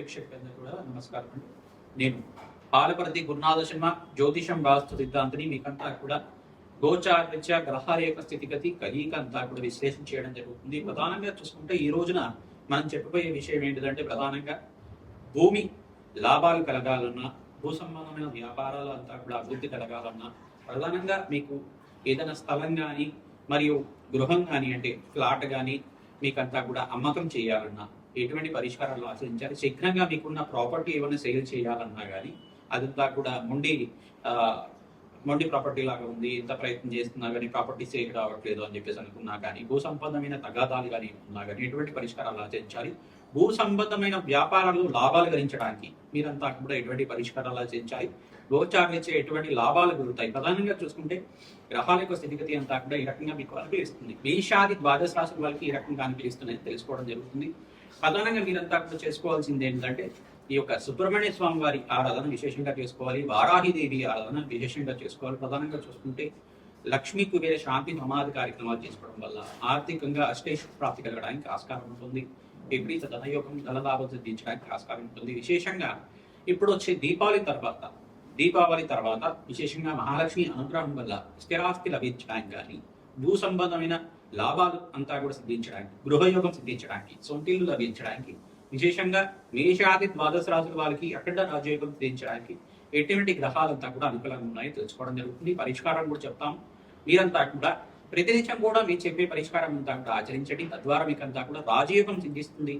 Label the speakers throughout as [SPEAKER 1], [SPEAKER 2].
[SPEAKER 1] ప్రేక్షకులందరూ కూడా నమస్కారం అండి. నేను పాలపర్తి గురునాథ శర్మ జ్యోతిషం వాస్తు సిద్ధాంతిని మీకంతా కూడా గోచారరీత్యా గ్రహాల యొక్క స్థితిగతి కలీక అంతా కూడా విశ్లేషణ చేయడం జరుగుతుంది. ప్రధానంగా చూసుకుంటే ఈ రోజున మనం చెప్పబోయే విషయం ఏంటిదంటే ప్రధానంగా భూమి లాభాలు కలగాలన్నా, భూ సంబంధమైన వ్యాపారాలు అంతా కూడా అభివృద్ధి కలగాలన్నా, ప్రధానంగా మీకు ఏదైనా స్థలం కానీ మరియు గృహం కానీ అంటే ఫ్లాట్ కానీ మీకంతా కూడా అమ్మకం చేయాలన్నా ఎటువంటి పరిష్కారాలు ఆచరించాలి. శీఘ్రంగా మీకున్న ప్రాపర్టీ ఏమైనా సేల్ చేయాలన్నా కానీ అదంతా కూడా మొండి ప్రాపర్టీ లాగా ఉంది, ఎంత ప్రయత్నం చేస్తున్నా కానీ ప్రాపర్టీ సేల్ రావట్లేదు అని చెప్పేసి అనుకున్నా కానీ, భూ సంబంధమైన తగాదాలు కానీ ఉన్నా కానీ ఎటువంటి పరిష్కారాలు ఆచరించాలి. భూ సంబంధమైన వ్యాపారాలు లాభాలు గరించడానికి మీరంతా కూడా ఎటువంటి పరిష్కారాలు ఆచరించాలి. గోచారించే ఎటువంటి లాభాలు కలుగుతాయి. ప్రధానంగా చూసుకుంటే గ్రహాల యొక్క స్థితిగతి అంతా కూడా ఈ రకంగా మీకు అనిపిస్తుంది. మేషాది ద్వాదశ రాశుల వాళ్ళకి ఈ రకంగా అనిపిస్తుంది తెలుసుకోవడం జరుగుతుంది. ప్రధానంగా మీరంతా కూడా చేసుకోవాల్సింది ఏంటంటే ఈ యొక్క సుబ్రహ్మణ్య స్వామి వారి ఆరాధన విశేషంగా చేసుకోవాలి. వారాహిదేవి ఆరాధన విశేషంగా చేసుకోవాలి. ప్రధానంగా చూసుకుంటే లక్ష్మీ కుబేర శాంతి సమాధి కార్యక్రమాలు చేసుకోవడం వల్ల ఆర్థికంగా అష్టైష్ ప్రాప్తి కలగడానికి ఆస్కారం ఉంటుంది. విపరీత ధనయోగం ధనలాభం సిద్ధించడానికి ఆస్కారం ఉంటుంది. విశేషంగా ఇప్పుడు వచ్చే దీపావళి తర్వాత విశేషంగా మహాలక్ష్మి అనుగ్రహం వల్ల స్థిరాస్తి లభించడానికి కానీ, భూ సంబంధమైన లాభాలు అంతా కూడా సిద్ధించడానికి, గృహయోగం సిద్ధించడానికి, సొంతిల్లు లభించడానికి, విశేషంగా మేషాది ద్వాదశ రాశుల వాళ్ళకి అఖండ రాజయోగం సిద్ధించడానికి ఎటువంటి గ్రహాలంతా కూడా అనుకూలంగా ఉన్నాయో తెలుసుకోవడం జరుగుతుంది. పరిష్కారం కూడా చెప్తాం. మీరంతా కూడా ప్రతినిత్యం కూడా మీరు చెప్పే పరిష్కారం అంతా కూడా ఆచరించండి. తద్వారా మీకు అంతా కూడా రాజయోగం సిద్ధిస్తుంది.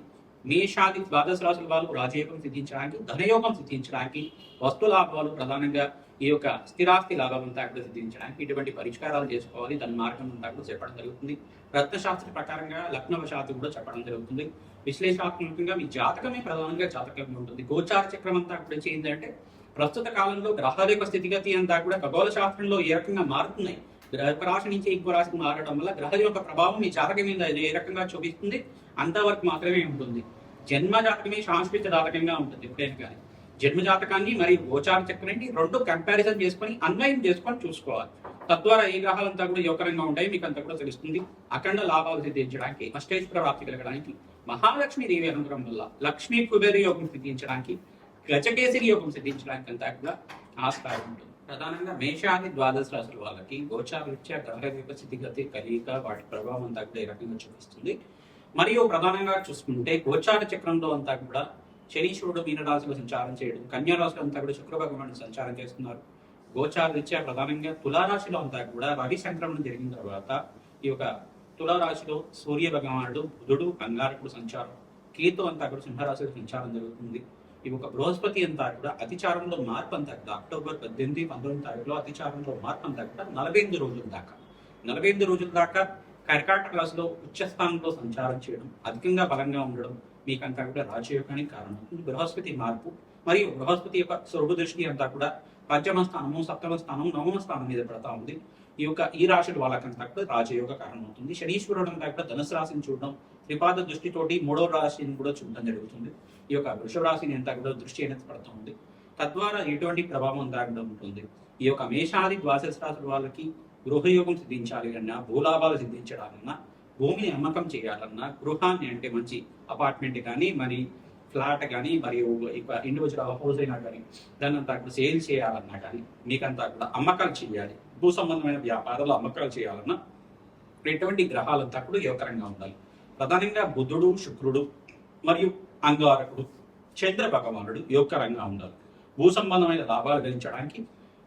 [SPEAKER 1] మేషాది ద్వాదశ రాశుల వాళ్ళు రాజయోగం సిద్ధించడానికి, ధనయోగం సిద్ధించడానికి, వస్తు లాభాలు ప్రధానంగా ఈ యొక్క స్థిరాస్తి లాభం అంతా కూడా సిద్ధించడానికి ఇటువంటి పరిష్కారాలు చేసుకోవాలి. దాని మార్గం అంతా కూడా చెప్పడం జరుగుతుంది. రత్నశాస్త్ర ప్రకారంగా లగ్నవశాత్తు కూడా చెప్పడం జరుగుతుంది. విశ్లేషణాత్మకంగా మీ జాతకమే ప్రధానంగా జాతకంగా ఉంటుంది. గోచార చక్రం అంతా కూడా ఏంటంటే ప్రస్తుత కాలంలో గ్రహాల యొక్క స్థితిగతి అంతా కూడా ఖగోళ శాస్త్రంలో ఏ రకంగా మారుతున్నాయి, ఒక రాశి నుంచి ఇంకో రాశికి మారడం వల్ల గ్రహ యొక్క ప్రభావం మీ జాతకం మీద ఏ రకంగా చూపిస్తుంది అంతవరకు మాత్రమే ఉంటుంది. జన్మ జాతకమే శాశ్వత జాతకంగా ఉంటుంది. ఎప్పుడైనా కానీ జన్మ జాతకాన్ని మరియు గోచార చక్రాన్ని రెండు కంపారిజన్ చేసుకొని అన్వయం చేసుకొని చూసుకోవాలి. తద్వారా ఏ గ్రహాలంతా కూడా యోగకరంగా ఉంటాయి మీకు అంతా కూడా తెలుస్తుంది. అఖండ లాభాలు సిద్ధించడానికి, అష్టైశ్వర ప్రాప్తి కలగడానికి, మహాలక్ష్మి దేవి అనుగ్రహం వల్ల లక్ష్మీ కుబేర యోగం సిద్ధించడానికి, గజకేసరి యోగం సిద్ధించడానికి అంతా కూడా ఆస్కారం ఉంటుంది. ప్రధానంగా మేషాది ద్వాదశ రాశుల వాళ్ళకి గోచారరీత్యా గ్రహ యొక్క స్థితిగతి కలియిక వాటి ప్రభావం అంతా కూడా ఈ రకంగా చూపిస్తుంది. మరియు ప్రధానంగా చూసుకుంటే గోచార చక్రంలో అంతా కూడా శనీశ్వరుడు మీనరాశిలో సంచారం చేయడం, కన్యా రాశిలో అంతా కూడా శుక్ర భగవానుడు సంచారం చేస్తున్నారు. గోచారరీత్యా ప్రధానంగా తులారాశిలో అంతా కూడా రవి సంక్రమణం జరిగిన తర్వాత ఈ యొక్క తులారాశిలో సూర్య భగవానుడు, బుధుడు, అంగారకుడు సంచారం, కేతు అంతా కూడా సింహరాశిలో సంచారం జరుగుతుంది. ఈ ఒక బృహస్పతి అంతా కూడా అతిచారంలో మార్పు అంతా కూడా అక్టోబర్ 18, 19 తారీఖులో అతిచారంలో మార్పు అంతా కూడా 48 రోజుల దాకా కర్కాటక రాశిలో ఉచ్చస్థానంలో సంచారం చేయడం, అధికంగా బలంగా ఉండడం మీకంతా కూడా రాజయోగానికి కారణం. బృహస్పతి మార్పు మరియు బృహస్పతి యొక్క స్వరూప దృష్టి అంతా కూడా పంచమ స్థానము, సప్తమ స్థానం, నవమ స్థానం మీద పడతా ఉంది. ఈ రాశుల వాళ్ళకంతా కూడా రాజయోగ కారణం అవుతుంది. శనీశ్వరుడు అంతా కూడా ధనుసు రాశిని చూడడం, త్రిపాద దృష్టితోటి 3వ రాశిని కూడా చూడడం జరుగుతుంది. ఈ యొక్క వృషభ రాశిని అంతా కూడా దృష్టి అనేది పడుతూ ఉంది. తద్వారా ఎటువంటి ప్రభావం అంతా కూడా ఉంటుంది. ఈ యొక్క మేషాది ద్వాదశ రాశుల వాళ్ళకి గృహయోగం సిద్ధించాలి అన్నా, భూలాభాలు సిద్ధించడాలన్నా, భూమిని అమ్మకం చేయాలన్నా, గృహాన్ని అంటే మంచి అపార్ట్మెంట్ కానీ మరి ఫ్లాట్ కానీ మరియు ఇండివిజువల్ హౌస్ అయినా కానీ దాన్ని అంతా కూడా సేల్ చేయాలన్నా కానీ మీకంతా కూడా అమ్మకాలు చేయాలి. భూ సంబంధమైన వ్యాపారాలు అమ్మకాలు చేయాలన్నా ఎటువంటి గ్రహాలంతా కూడా యోగకరంగా ఉండాలి. ప్రధానంగా బుధుడు, శుక్రుడు మరియు అంగారకుడు, చంద్ర భగవానుడు యోగకరంగా ఉండాలి. భూ సంబంధమైన లాభాలు గరించడానికి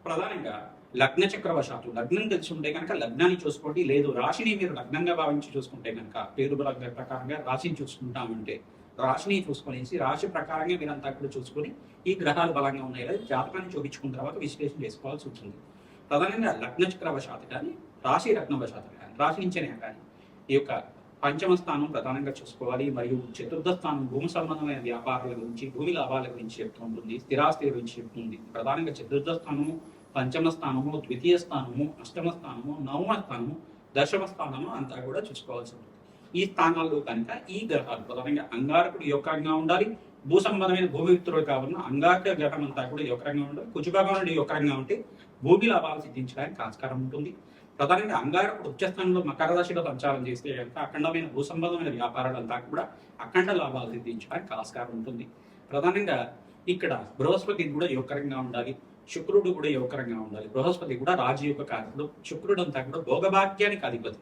[SPEAKER 1] ప్రధానంగా లగ్న చక్రవశాత్తు లగ్నం తెలిసి ఉంటే కనుక లగ్నాన్ని చూసుకోండి. లేదు రాశిని మీరు లగ్నంగా భావించి చూసుకుంటే కనుక పేరు లగ్న ప్రకారంగా రాశిని చూసుకుంటామంటే రాశిని చూసుకునేసి రాశి ప్రకారంగా మీరంతా కూడా చూసుకొని ఈ గ్రహాలు బలంగా ఉన్నాయి లేదా జాతకాన్ని చూపించుకున్న తర్వాత విశ్లేషణ చేసుకోవాల్సి ఉంటుంది. ప్రధానంగా లగ్న చక్రవశాత్తు కానీ రాశి లగ్నవశాత్తు కానీ రాశి నుంచేనే కానీ ఈ యొక్క పంచమ స్థానం ప్రధానంగా చూసుకోవాలి. మరియు చతుర్థ స్థానం భూమి సంబంధమైన వ్యాపారాల గురించి, భూమి లాభాల గురించి చెప్తూ ఉంటుంది, స్థిరాస్తి గురించి చెప్తుంది. ప్రధానంగా చతుర్థ స్థానము, పంచమ స్థానము, ద్వితీయ స్థానము, అష్టమ స్థానము, నవమ స్థానము, దశమ స్థానము అంతా కూడా చూసుకోవాల్సి ఉంటుంది. ఈ స్థానాల్లో కనుక ఈ గ్రహాలు ప్రధానంగా అంగారకుడు యోగంగా ఉండాలి. భూ సంబంధమైన భూమిత్రుడు కావాలన్నా అంగారక గ్రహం అంతా కూడా యోగంగా ఉండాలి. కుజభగవానుడు యోగంగా ఉంటే భూమి లాభాలు సిద్ధించడానికి ఆస్కారం ఉంటుంది. ప్రధానంగా అంగారకుడు ఉచ్చస్థానంలో మకర రాశిలో సంచారం చేస్తే కనుక అఖండమైన భూ సంబంధమైన వ్యాపారాలంతా కూడా అఖండ లాభాలు సిద్ధించడానికి ఆస్కారం ఉంటుంది. ప్రధానంగా ఇక్కడ బృహస్పతి కూడా యోగకరంగా ఉండాలి, శుక్రుడు కూడా యోగకరంగా ఉండాలి. బృహస్పతి కూడా రాజయోగ కారకుడు, శుక్రుడు అంతా కూడా భోగభాగ్యానికి అధిపతి,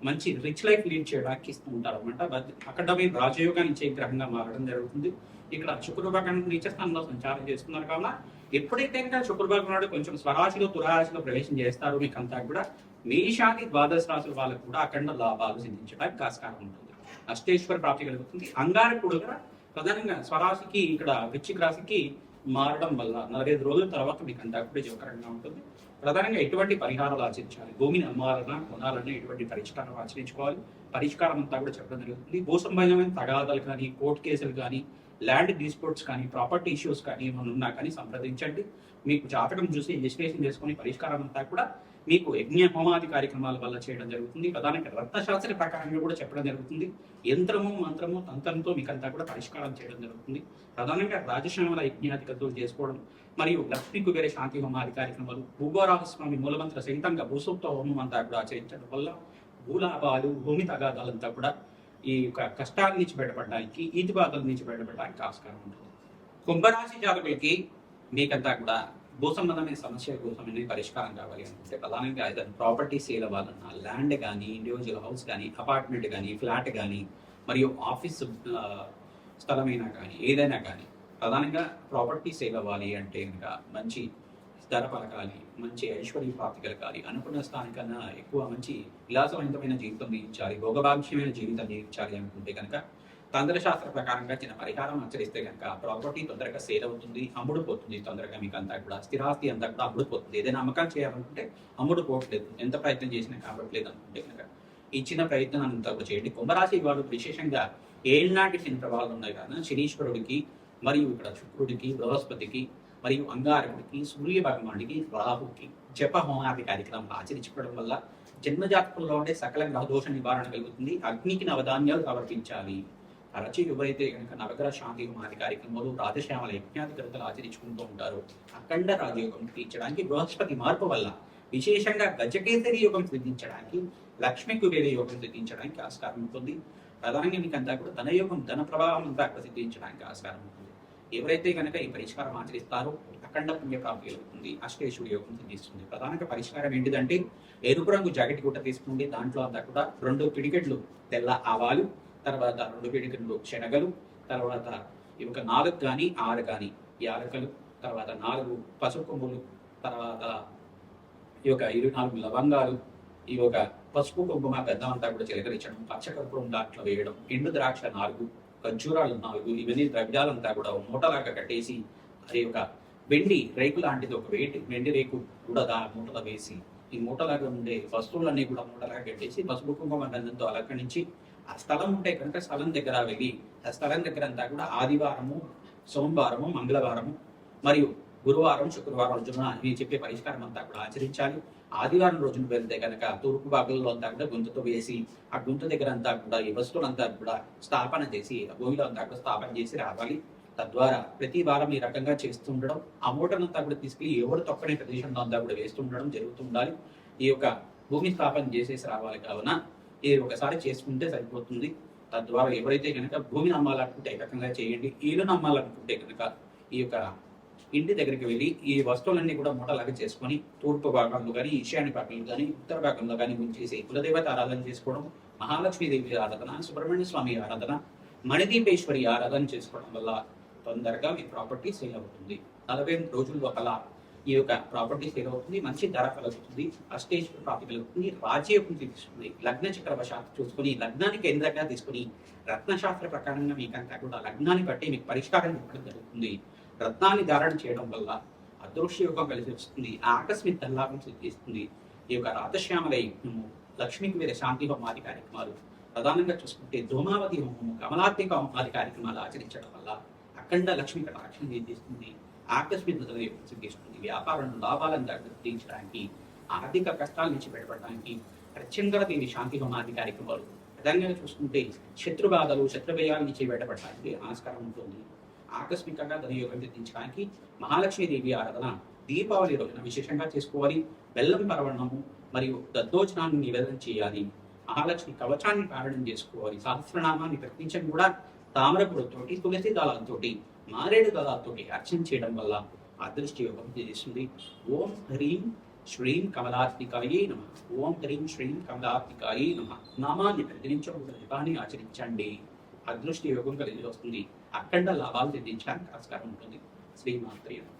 [SPEAKER 1] మంచి రిచ్ లైఫ్ లీడ్ చేయడానికి ఇస్తూ ఉంటారు అనమాట. అక్కడ మీరు రాజయోగాన్ని ఇచ్చే గ్రహంగా మారడం జరుగుతుంది. ఇక్కడ శుక్రభాగం నీచస్థానంలో సంచారం చేస్తున్నారు కావున ఎప్పుడైతే ఇంకా శుక్రభాగం నాడు కొంచెం స్వరాశిలో తురాశిలో ప్రవేశం చేస్తారో మీకు అంతా కూడా మేషాది ద్వాదశ రాశుల వాళ్ళకు కూడా అఖండ లాభాలు సిద్ధించడానికి ఆస్కారం ఉంటుంది. అష్టేశ్వర ప్రాప్తి కలుగుతుంది. అంగారకుడు కూడా ప్రధానంగా స్వరాశికి ఇక్కడ వృశ్చిక రాశికి మారడం వల్ల 45 రోజుల తర్వాత మీకు అంతా కూడా జోకరంగా ఉంటుంది. ప్రధానంగా ఎటువంటి పరిహారాలు ఆచరించాలి, భూమిని అమ్మాలన్నా కొనాలన్నా ఎటువంటి పరిష్కారం ఆచరించుకోవాలి, పరిష్కారం అంతా కూడా చెప్పడం జరుగుతుంది. భూ సంబంధమైన తగాదాలు కానీ, కోర్టు కేసులు కానీ, ల్యాండ్ డిస్ప్యూట్స్ కానీ, ప్రాపర్టీ ఇష్యూస్ కానీ ఏమైనా ఉన్నా కానీ సంప్రదించండి. మీకు జాతకం చూసి విశ్లేషణ చేసుకుని పరిష్కారం అంతా కూడా మీకు యజ్ఞ హోమాది కార్యక్రమాల వల్ల చేయడం జరుగుతుంది. ప్రధానంగా రత్నశాస్త్ర ప్రకారంగా కూడా చెప్పడం జరుగుతుంది. యంత్రము మంత్రము తంత్రంతో మీకంతా కూడా పరిష్కారం చేయడం జరుగుతుంది. ప్రధానంగా రాజశ్యామల యజ్ఞాధికతులు చేసుకోవడం మరియు లక్ష్మీ కుబేర శాంతి హోమాది కార్యక్రమాలు, భూగోరాహస్వామి మూలమంత్ర సహితంగా భూసూక్త హోమం అంతా కూడా ఆచరించడం వల్ల భూలాభాలు, భూమి తగాదాలంతా కూడా ఈ యొక్క కష్టాల నుంచి బయటపడడానికి, ఈతి బాధల నుంచి బయటపడడానికి ఆస్కారం ఉంటుంది. కుంభరాశి జాతకులకి మీకంతా కూడా భూ సంబంధమైన సమస్యల కోసం పరిష్కారం కావాలి అనుకుంటే ప్రధానంగా ఏదైనా ప్రాపర్టీ సేల్ అవ్వాలన్నా, ల్యాండ్ కానీ, ఇండివిజువల్ హౌస్ కానీ, అపార్ట్మెంట్ కానీ, ఫ్లాట్ కానీ, మరియు ఆఫీస్ స్థలమైనా కానీ, ఏదైనా కానీ ప్రధానంగా ప్రాపర్టీ సేల్ అవ్వాలి అంటే కనుక మంచి ధర పలకాలి, మంచి ఐశ్వర్య ప్రాప్తి కలగాలి, అనుకున్న స్థానికన్నా ఎక్కువ మంచి విలాసవంతమైన జీవితం జీవించాలి, భోగభాగ్యమైన జీవితం జీవించాలి అనుకుంటే కనుక తంత్రశాస్త్ర ప్రకారంగా చిన్న పరిహారం ఆచరిస్తే కనుక ప్రాపర్టీ తొందరగా సేల్ అవుతుంది, అమ్ముడుపోతుంది. తొందరగా మీకు అంతా కూడా స్థిరాస్తి అంతా కూడా అమ్ముడుపోతుంది. ఏదైనా అమ్మకాలు చేయాలనుకుంటే అమ్ముడుపోవట్లేదు, ఎంత ప్రయత్నం చేసినా కావట్లేదు అనుకుంటే కనుక ఈ చిన్న ప్రయత్నం అంతా కూడా చేయండి. కుంభరాశి వాళ్ళు విశేషంగా ఏళ్ళనాటి శని ప్రభావాలు ఉన్నాయి కదా, శనీశ్వరుడికి మరియు ఇక్కడ శుక్రుడికి, బృహస్పతికి మరియు అంగారకుడికి, సూర్య భగవానుడికి, రాహుకి జప హోమాది కార్యక్రమాలు ఆచరించుకోవడం వల్ల జన్మజాతకంలో ఉండే సకల గ్రహదోష నివారణ కలుగుతుంది. అగ్నికి నవధాన్యాలు సమర్పించాలి. అరచి ఎవరైతే కనుక నవగ్రహ శాంతి హోమాది కార్యక్రమాలు, రాజశ్యామల యజ్ఞాది కృతలు ఆచరించుకుంటూ ఉంటారో అఖండ రాజయోగం తీర్చడానికి, బృహస్పతి మార్పు వల్ల విశేషంగా గజకేసరి యోగం సిద్ధించడానికి, లక్ష్మీ కుబేర యోగం సిద్ధించడానికి ఆస్కారం ఉంటుంది. ప్రధానంగా మీకు అంతా కూడా ధనయోగం, ధన ప్రవాహం అంతా సిద్ధించడానికి ఆస్కారం ఉంటుంది. ఎవరైతే కనుక ఈ పరిష్కారం ఆచరిస్తారో అఖండ పుణ్యప్రాప్తి కలుగుతుంది, అష్టేశ్వరి యోగం సిద్ధిస్తుంది. ప్రధానంగా పరిష్కారం ఏంటిదంటే ఎరుపు రంగు జాకెట్ గుట్ట తీసుకుంటే దాంట్లో అంతా కూడా 2 పిడికెట్లు తెల్ల ఆవాలు, తర్వాత 2 పిడికెట్లు శనగలు, తర్వాత ఈ ఒక 4 కానీ 6 కానీ యాలకలు, తర్వాత 4 పసుపు కొమ్ములు, తర్వాత ఈ యొక్క 24 లవంగాలు, ఈ ఒక పసుపు కుంకుమ పెద్ద అంతా కూడా చిలకరించడం, పచ్చకర్పూరం దాంట్లో వేయడం, ఎండు ద్రాక్ష 4, ఖర్జూరాలు 4, ఇవన్నీ ద్రవ్యాలంతా కూడా మూటలాగా కట్టేసి అది ఒక వెండి రేకు లాంటిది ఒక వెండి రేకు కూడా మూటలో వేసి ఈ మూటలాగా ఉండే వస్తువులన్నీ కూడా మూటలాగా కట్టేసి పసుపు కుంకుమ గంధంతో అలంకరించి ఆ స్థలం ఉంటే కనుక స్థలం దగ్గర వెళ్ళి ఆ స్థలం దగ్గర అంతా కూడా ఆదివారము, సోమవారము, మంగళవారము మరియు గురువారం, శుక్రవారం రోజున నేను చెప్పే పరిష్కారం అంతా కూడా ఆచరించాలి. ఆదివారం రోజున వెళ్తే కనుక తూర్పు భాగంలో అంతా కూడా గుంతతో వేసి ఆ గుంత దగ్గర అంతా కూడా ఈ వస్తువులంతా కూడా స్థాపన చేసి భూమిలో అంతా కూడా స్థాపన చేసి రావాలి. తద్వారా ప్రతి వారం ఈ రకంగా చేస్తుండడం, ఆ మూటనంతా కూడా తీసుకెళ్లి ఎవరు తొక్కనే ప్రదేశంలో అంతా కూడా వేస్తుండడం జరుగుతుండాలి. ఈ యొక్క భూమి స్థాపన చేసేసి రావాలి కావున ఇది ఒకసారి చేసుకుంటే సరిపోతుంది. తద్వారా ఎవరైతే కనుక భూమిని అమ్మాలనుకుంటే ఏ రకంగా చేయండి, ఇల్లును అమ్మాలనుకుంటే కనుక ఈ యొక్క ఇంటి దగ్గరికి వెళ్ళి ఈ వస్తువులన్నీ కూడా మూటలాగా చేసుకొని తూర్పు భాగంలో కానీ, ఈశాన్య భాగంలో కానీ, ఉత్తర భాగంలో కానీ ఉంచేసి కులదేవత ఆరాధన చేసుకోవడం, మహాలక్ష్మీదేవి ఆరాధన, సుబ్రహ్మణ్య స్వామి ఆరాధన, మణిదీపేశ్వరి ఆరాధన చేసుకోవడం వల్ల తొందరగా మీ ప్రాపర్టీ సేల్ అవుతుంది. 40 రోజుల లోపల ఈ యొక్క ప్రాపర్టీ సేల్ అవుతుంది, మంచి ధర కలుగుతుంది, అష్టేశ్వర ప్రాప్తి కలుగుతుంది, రాజ్యోగం తీసుకుంది. లగ్న చక్రవశాత్తు చూసుకుని లగ్నాన్ని కేంద్రంగా తీసుకుని రత్నశాస్త్ర ప్రకారంగా మీకంతా కూడా లగ్నాన్ని బట్టి మీకు పరిష్కారం చెప్పడం జరుగుతుంది. రత్నాన్ని ధారణ చేయడం వల్ల అదృశ్య యోగం కలిసి వస్తుంది, ఆకస్మిక ధనలాభం సిద్ధిస్తుంది. ఈ యొక్క రాధశ్యామల యజ్ఞము, లక్ష్మీ కుబేర శాంతి హోమాది కార్యక్రమాలు, ప్రధానంగా చూసుకుంటే ధూమావతి హోమము, కమలాత్మిక హోమాది కార్యక్రమాలు ఆచరించడం వల్ల అఖండ లక్ష్మీ కటాక్షం సిద్ధిస్తుంది, ఆకస్మిక ధనయోగం సిద్ధిస్తుంది. వ్యాపారంలో లాభాలను గుర్తించడానికి, ఆర్థిక కష్టాల నుంచి బయటపడడానికి ప్రత్యంగరదేవి శాంతి హోమాది కార్యక్రమాలు, ప్రధానంగా చూసుకుంటే శత్రుబాధలు, శత్రువ్యయాల నుంచి బయటపడడానికి ఆస్కారం ఉంటుంది. ఆకస్మికంగా ధనయోగం సిద్ధించడానికి మహాలక్ష్మీదేవి ఆరాధన దీపావళి రోజున విశేషంగా చేసుకోవాలి. బెల్లం పరవణము మరియు దద్దోజనాన్ని నివేదన చేయాలి. మహాలక్ష్మి కవచాన్ని పారాయణం చేసుకోవాలి. సహస్రనామాన్ని ప్రతించడం కూడా తామరపుడితోటి, తులసి దళాలతోటి మారేడు దళాలతోటి అర్చన చేయడం వల్ల అదృష్టి యోగం చేస్తుంది. ఓం హ్రీం శ్రీం కమలాత్మికాయే నమః. ఓం హ్రీం శ్రీం కమలాత్మికాయే నమః నామాన్ని ప్రతినిత్యం ఒక జపాన్ని ఆచరించండి. అదృష్టి యోగం కలిగి వస్తుంది. అఖండ లాభాలు సిద్ధించడానికి ఆస్కారం ఉంటుంది. శ్రీమాత్రే నమః.